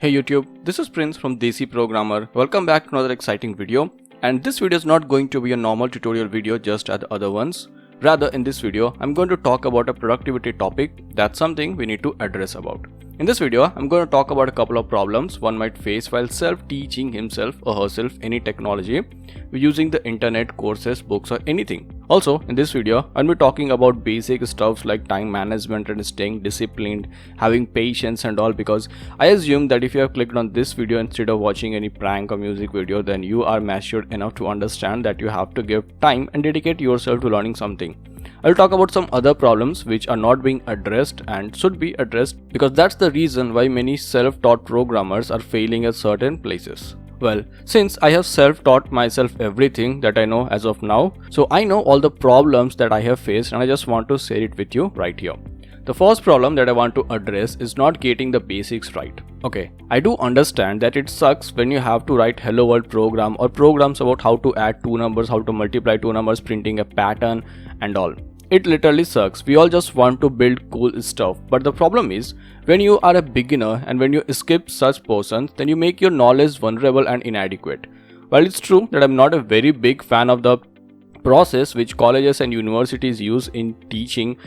Hey YouTube, this is Prince from Desi Programmer. Welcome back to another exciting video. And this video is not going to be a normal tutorial video just as the other ones. Rather, in this video, I'm going to talk about a productivity topic that's something we need to address about. In this video, I'm going to talk about a couple of problems one might face while self-teaching himself or herself any technology using the internet, courses, books or anything. Also, in this video, I'll be talking about basic stuffs like time management and staying disciplined, having patience and all, because I assume that if you have clicked on this video instead of watching any prank or music video, then you are matured enough to understand that you have to give time and dedicate yourself to learning something. I'll talk about some other problems which are not being addressed and should be addressed, because that's the reason why many self-taught programmers are failing at certain places. Well, since I have self-taught myself everything that I know as of now, so I know all the problems that I have faced and I just want to share it with you right here. The first problem that I want to address is not getting the basics right. Okay, I do understand that it sucks when you have to write hello world program or programs about how to add two numbers, how to multiply two numbers, printing a pattern and all. It literally sucks. We all just want to build cool stuff. But the problem is, when you are a beginner and when you skip such portions, then you make your knowledge vulnerable and inadequate. While it's true that I'm not a very big fan of the process which colleges and universities use in teaching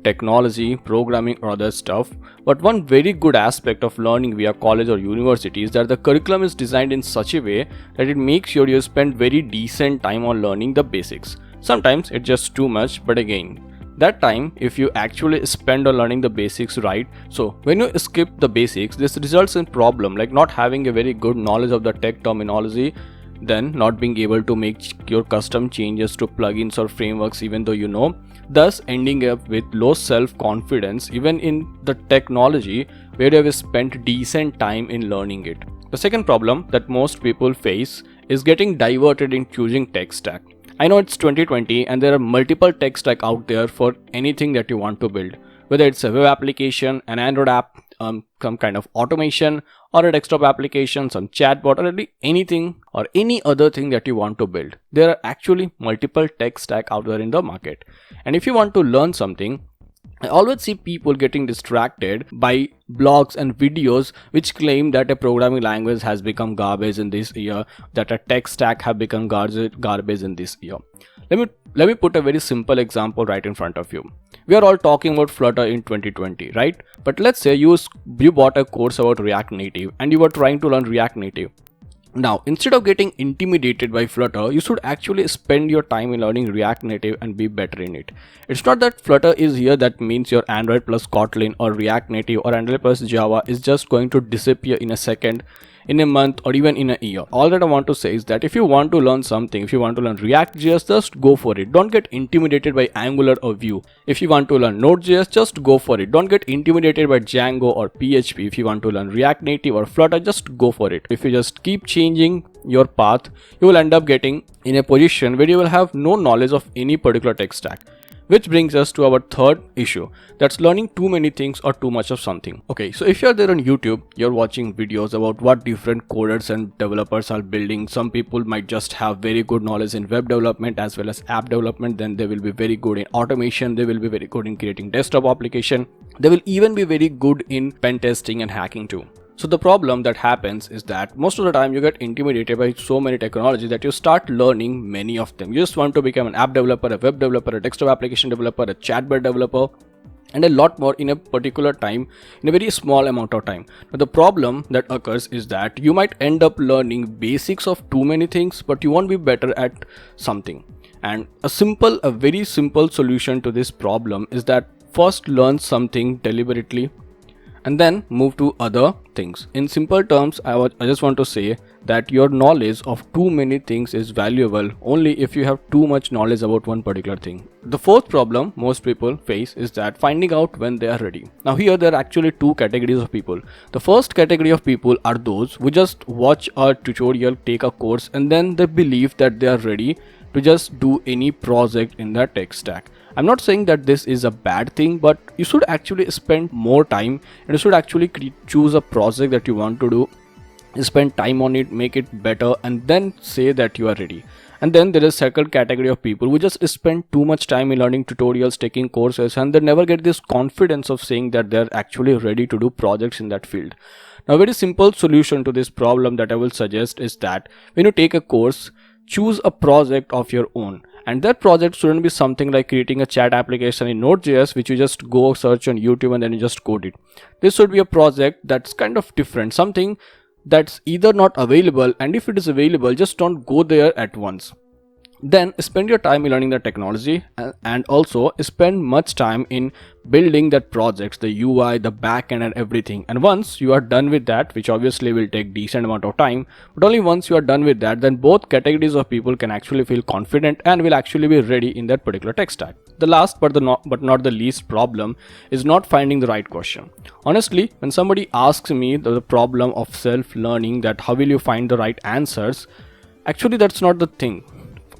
technology, programming or other stuff, but one very good aspect of learning via college or university is that the curriculum is designed in such a way that it makes sure you spend very decent time on learning the basics. Sometimes it's just too much, but again, that time if you actually spend on learning the basics right, so when you skip the basics, this results in problem like not having a very good knowledge of the tech terminology, then not being able to make your custom changes to plugins or frameworks even though you know, thus ending up with low self-confidence even in the technology where you have spent decent time in learning it. The second problem that most people face is getting diverted in choosing tech stack. I know it's 2020 and there are multiple tech stack out there for anything that you want to build, whether it's a web application, an Android app, some kind of automation or a desktop application, some chatbot or really anything or any other thing that you want to build. There are actually multiple tech stack out there in the market. And if you want to learn something, I always see people getting distracted by blogs and videos which claim that a programming language has become garbage in this year, that a tech stack have become garbage in this year. Let me put a very simple example right in front of you. We are all talking about Flutter in 2020, right? But let's say you bought a course about React Native and you were trying to learn React Native. Now, instead of getting intimidated by Flutter, you should actually spend your time in learning React Native and be better in it. It's not that Flutter is here that means your Android plus Kotlin or React Native or Android plus Java is just going to disappear in a second, in a month or even in a year. All that I want to say is that if you want to learn something, if you want to learn React.js, just go for it. Don't get intimidated by Angular or Vue. If you want to learn Node.js, just go for it. Don't get intimidated by Django or PHP. If you want to learn React Native or Flutter, just go for it. If you just keep changing your path, you will end up getting in a position where you will have no knowledge of any particular tech stack. Which brings us to our third issue, that's learning too many things or too much of something. Okay, so if you're there on YouTube, you're watching videos about what different coders and developers are building. Some people might just have very good knowledge in web development as well as app development. Then they will be very good in automation. They will be very good in creating desktop application. They will even be very good in pen testing and hacking too. So the problem that happens is that most of the time you get intimidated by so many technologies that you start learning many of them. You just want to become an app developer, a web developer, a desktop application developer, a chatbot developer, and a lot more in a particular time, in a very small amount of time. But the problem that occurs is that you might end up learning basics of too many things, but you won't be better at something. And a very simple solution to this problem is that first learn something deliberately and then move to other things. In simple terms, I just want to say that your knowledge of too many things is valuable only if you have too much knowledge about one particular thing. The fourth problem most people face is that finding out when they are ready. Now here there are actually two categories of people. The first category of people are those who just watch a tutorial, take a course, and then they believe that they are ready to just do any project in the tech stack. I'm not saying that this is a bad thing, but you should actually spend more time and you should actually choose a project that you want to do, spend time on it, make it better, and then say that you are ready. And then there is second category of people who just spend too much time in learning tutorials, taking courses, and they never get this confidence of saying that they're actually ready to do projects in that field. Now, a very simple solution to this problem that I will suggest is that when you take a course, choose a project of your own. And that project shouldn't be something like creating a chat application in Node.js, which you just go search on YouTube and then you just code it. This should be a project that's kind of different, something that's either not available, and if it is available, just don't go there at once. Then spend your time in learning the technology and also spend much time in building that project, the UI, the backend and everything. And once you are done with that, which obviously will take decent amount of time, but only once you are done with that, then both categories of people can actually feel confident and will actually be ready in that particular tech stack. The last but not the least problem is not finding the right question. Honestly, when somebody asks me the problem of self-learning, that how will you find the right answers, actually that's not the thing.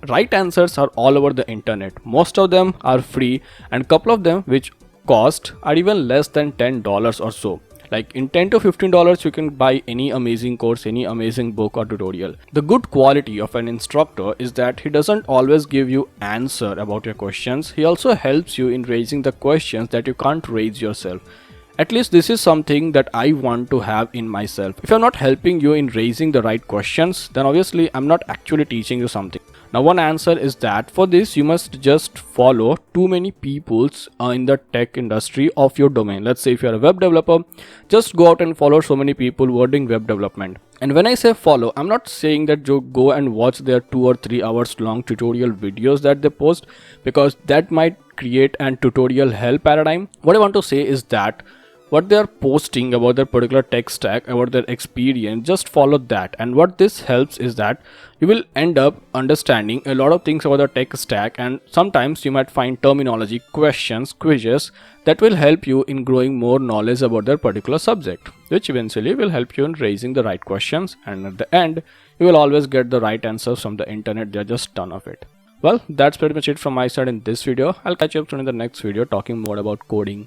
Right answers are all over the internet. Most of them are free, and couple of them which cost are even less than $10 or so. Like in $10 to $15 you can buy any amazing course, any amazing book or tutorial. The good quality of an instructor is that he doesn't always give you answer about your questions. He also helps you in raising the questions that you can't raise yourself. At least this is something that I want to have in myself. If I'm not helping you in raising the right questions, then obviously I'm not actually teaching you something. Now, one answer is that for this you must just follow too many peoples in the tech industry of your domain. Let's say if you're a web developer, just go out and follow so many people who are doing web development. And when I say follow, I'm not saying that you go and watch their 2 or 3 hours long tutorial videos that they post, because that might create an tutorial hell paradigm. What I want to say is that what they are posting about their particular tech stack, about their experience, just follow that. And what this helps is that you will end up understanding a lot of things about the tech stack, and sometimes you might find terminology, questions, quizzes that will help you in growing more knowledge about their particular subject, which eventually will help you in raising the right questions, and at the end you will always get the right answers from the internet. There are just ton of it. Well, that's pretty much it from my side in this video. I'll catch you up soon in the next video talking more about coding,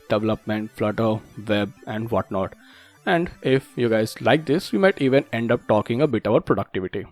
development, Flutter, web and whatnot. And if you guys like this, we might even end up talking a bit about productivity.